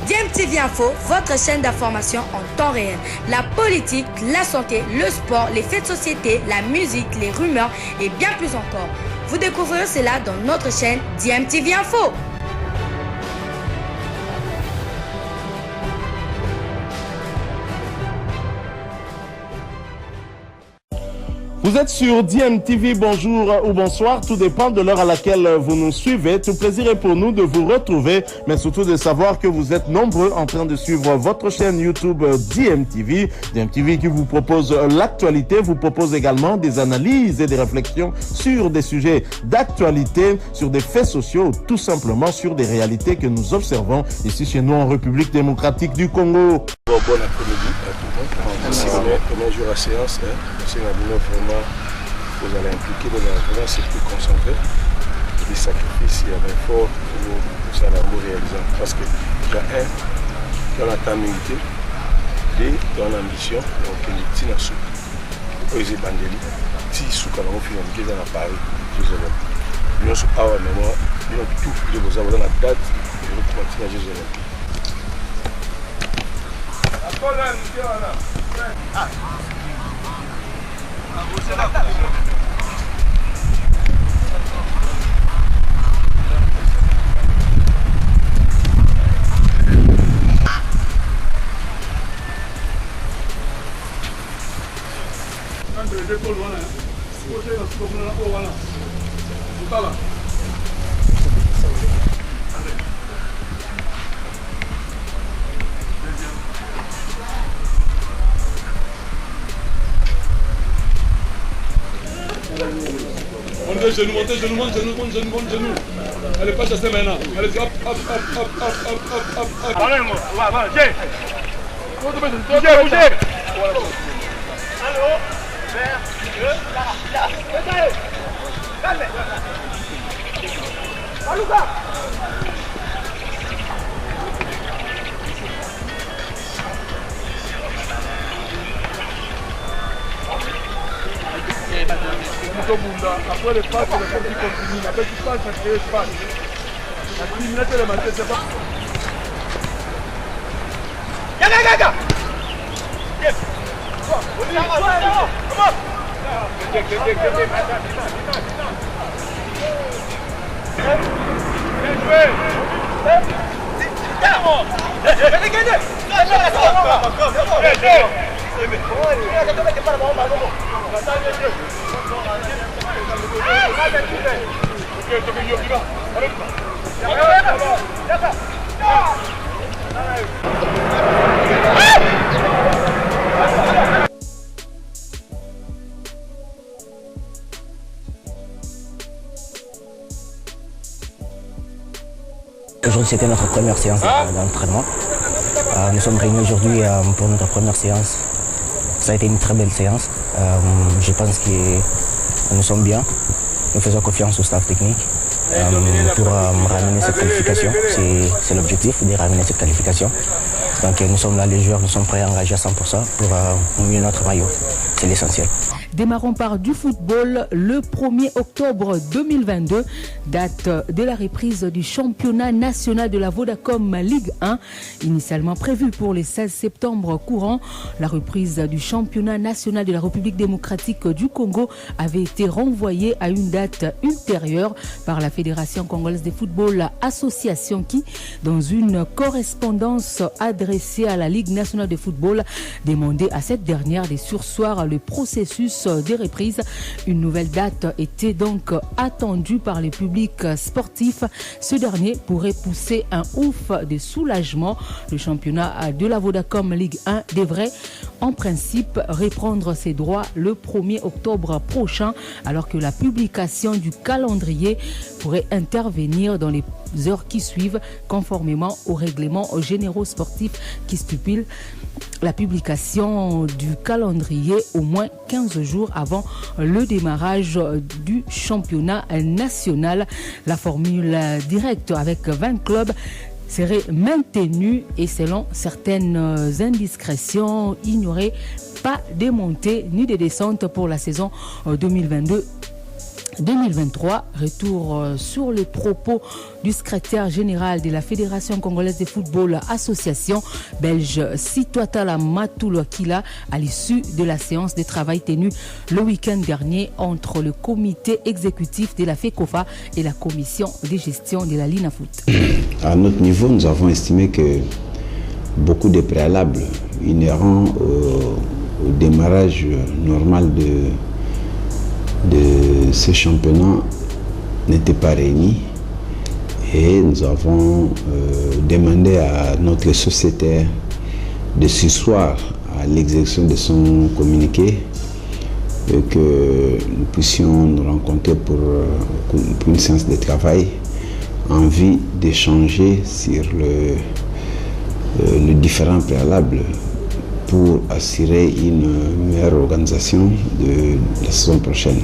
DMTV Info, votre chaîne d'information en temps réel. La politique, la santé, le sport, les faits de société, la musique, les rumeurs et bien plus encore. Vous découvrirez cela dans notre chaîne DMTV Info. Vous êtes sur DMTV, bonjour ou bonsoir, tout dépend de l'heure à laquelle vous nous suivez. Tout plaisir est pour nous de vous retrouver, mais surtout de savoir que vous êtes nombreux en train de suivre votre chaîne YouTube DMTV. DMTV qui vous propose l'actualité, vous propose également des analyses et des réflexions sur des sujets d'actualité, sur des faits sociaux, tout simplement sur des réalités que nous observons ici chez nous en République démocratique du Congo. Bon après-midi à tout le monde. Merci premier jour à séance. C'est vraiment, vous allez impliquer dans la vraiment c'est plus concentré. Les sacrifices, il y a un effort pour ça va vous réaliser. Parce que il y a un qui a la tamilité, deux dans l'ambition, donc il est dans sous. Ils sont bandeli, si sous quand on fait un dans Paris, Jeux Olympiques. Nous sommes à mais moi, nous avons tout de vous avoir la date et nous continuons à Jeux Olympiques. Ah. Genou. Allez, pas chasser maintenant. Allez, hop, hop, hop, hop, hop, hop, hop, hop, hop. Allez, moi, va, bougez. Allô, vers, là. Calme. Aluka. Après les passes, il faut qu'ils continuent. Après tu passes, ça crée espace. La criminalité de matin, c'est pas... Gaga Yes. Comment bien joué. Aujourd'hui, c'était notre première séance d'entraînement. Nous sommes réunis aujourd'hui pour notre première séance. Ça a été une très belle séance. Je pense que nous sommes bien. Nous faisons confiance au staff technique pour ramener cette qualification. C'est l'objectif de ramener cette qualification. Donc nous sommes là, les joueurs, nous sommes prêts à engager à 100% pour mouiller notre maillot. C'est l'essentiel. Démarrons par du football. Le 1er octobre 2022, date de la reprise du championnat national de la Vodacom Ligue 1. Initialement prévue pour le 16 septembre courant, la reprise du championnat national de la République démocratique du Congo avait été renvoyée à une date ultérieure par la Fédération congolaise de football association qui, dans une correspondance adressée à la Ligue nationale de football, demandait à cette dernière de surseoir le processus des reprises. Une nouvelle date était donc attendue par le public sportif. Ce dernier pourrait pousser un ouf de soulagement. Le championnat de la Vodacom Ligue 1 devrait en principe reprendre ses droits le 1er octobre prochain, alors que la publication du calendrier pourrait intervenir dans les heures qui suivent, conformément aux règlements généraux sportifs qui stipulent la publication du calendrier au moins 15 jours avant le démarrage du championnat national. La formule directe avec 20 clubs serait maintenue et selon certaines indiscrétions, il n'y aurait pas de montée ni de descente pour la saison 2022. 2023. Retour sur les propos du secrétaire général de la Fédération congolaise de football association belge Sitwatala Matulwakila à l'issue de la séance de travail tenue le week-end dernier entre le comité exécutif de la FECOFA et la commission de gestion de la Linafoot. À notre niveau, nous avons estimé que beaucoup de préalables inhérents au démarrage normal de ce championnat n'étaient pas réunis et nous avons demandé à notre sociétaire de s'asseoir à l'exécution de son communiqué et que nous puissions nous rencontrer pour une séance de travail en vue d'échanger sur le différent préalable pour assurer une meilleure organisation de la saison prochaine.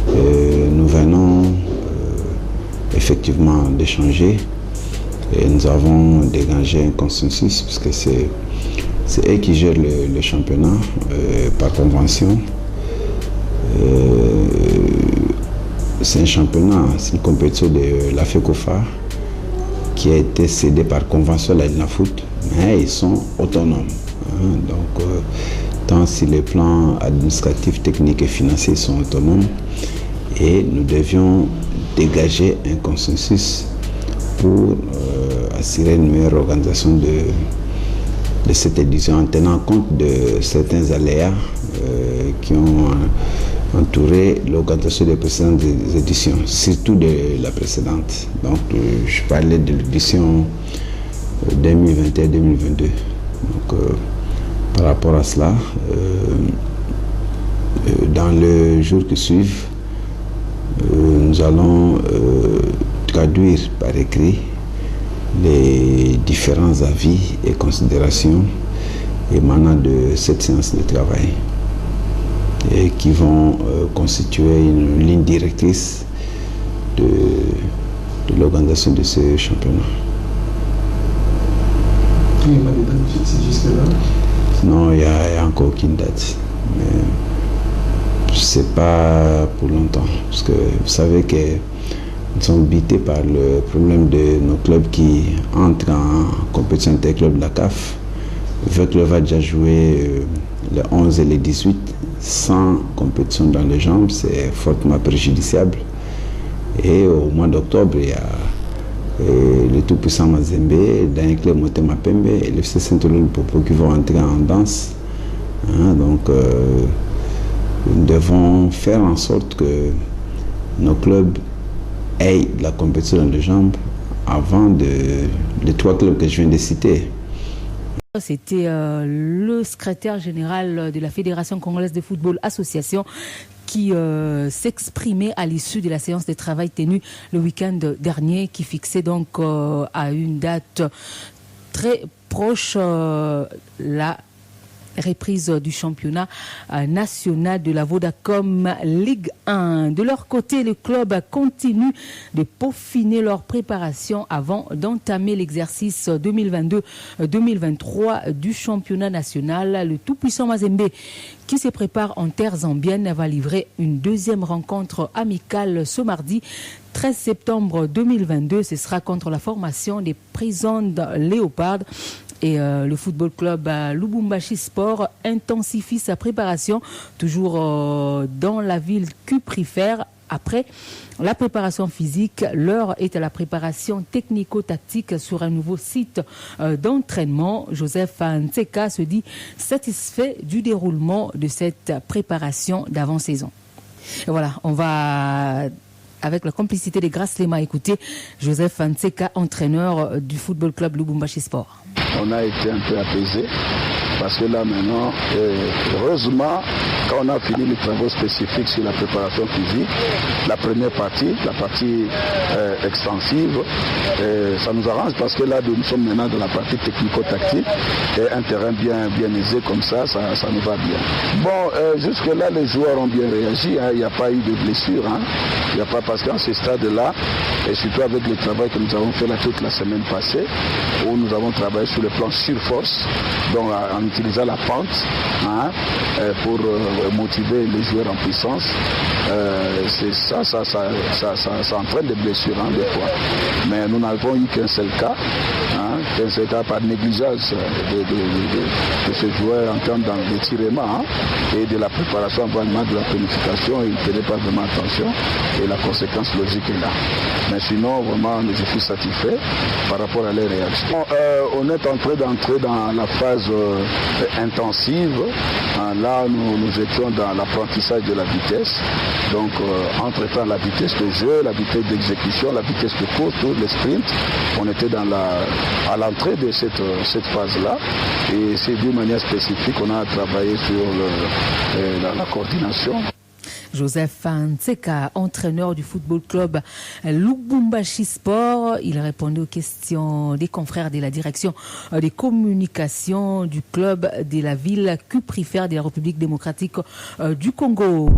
Nous venons effectivement d'échanger et nous avons dégagé un consensus parce que c'est eux qui gèrent le championnat par convention. C'est un championnat, c'est une compétition de la FECOFA qui a été cédée par convention à la Linafoot, mais ils sont autonomes. Donc, tant sur les plans administratifs, techniques et financiers, ils sont autonomes. Et nous devions dégager un consensus pour assurer une meilleure organisation de cette édition en tenant compte de certains aléas qui ont entouré l'organisation des précédentes éditions, surtout de la précédente. Donc, je parlais de l'édition 2021-2022. Donc, par rapport à cela, dans les jours qui suivent, nous allons traduire par écrit les différents avis et considérations émanant de cette séance de travail et qui vont constituer une ligne directrice de l'organisation de ce championnat. Il n'y a pas de date fixe jusque-là? Non, il n'y a encore aucune date. Mais ce n'est pas pour longtemps. Parce que vous savez que nous sommes habités par le problème de nos clubs qui entrent en compétition interclub de la CAF. Le club va déjà jouer le 11 et le 18 sans compétition dans les jambes. C'est fortement préjudiciable. Et au mois d'octobre, il y a le tout-puissant Mazembe, d'un club Motema Pembe et le FC Saint-Louis-Popo qui vont entrer en danse. Donc, nous devons faire en sorte que nos clubs aient de la compétition dans les jambes avant les trois clubs que je viens de citer. C'était le secrétaire général de la Fédération congolaise de football association qui s'exprimait à l'issue de la séance de travail tenue le week-end dernier, qui fixait donc à une date très proche la reprise du championnat national de la Vodacom Ligue 1. De leur côté, le club continue de peaufiner leur préparation avant d'entamer l'exercice 2022-2023 du championnat national. Le tout-puissant Mazembe, qui se prépare en terre zambienne, va livrer une deuxième rencontre amicale ce mardi 13 septembre 2022. Ce sera contre la formation des Prisons Léopard. Et le football club Lubumbashi Sport intensifie sa préparation, toujours dans la ville cuprifère. Après la préparation physique, l'heure est à la préparation technico-tactique sur un nouveau site d'entraînement. Joseph Ntseka se dit satisfait du déroulement de cette préparation d'avant-saison. Et voilà, on va, avec la complicité des Grâce Lema, écouter Joseph Ntseka, entraîneur du football club Lubumbashi Sport. On a été un peu apaisé parce que là maintenant, heureusement, quand on a fini les travaux spécifiques sur la préparation physique, la première partie, la partie extensive, ça nous arrange parce que là nous sommes maintenant dans la partie technico-tactique et un terrain bien aisé comme ça nous va bien. Bon, jusque là les joueurs ont bien réagi, il n'y a pas eu de blessure, il n'y a pas, parce qu'en ce stade-là, et surtout avec le travail que nous avons fait là toute la semaine passée, où nous avons travaillé sur le plan surforce, donc en utilisant la pente pour motiver les joueurs en puissance. C'est ça entraîne des blessures des fois. Mais nous n'avons eu qu'un seul cas par négligence de ce joueur en termes d'étirement et de la préparation avant de la planification. Il ne tenait pas vraiment attention et la conséquence logique est là. Mais sinon, vraiment, je suis satisfait par rapport à les réactions. On est en train d'entrer dans la phase intensive. Là, nous étions dans l'apprentissage de la vitesse. Donc, entre-temps, la vitesse de jeu, la vitesse d'exécution, la vitesse de course, les sprints. On était à l'entrée de cette phase-là. Et c'est d'une manière spécifique qu'on a travaillé sur la coordination. Joseph Ntseka, entraîneur du football club Lubumbashi Sport, il répondait aux questions des confrères de la direction des communications du club de la ville cuprifère de la République démocratique du Congo.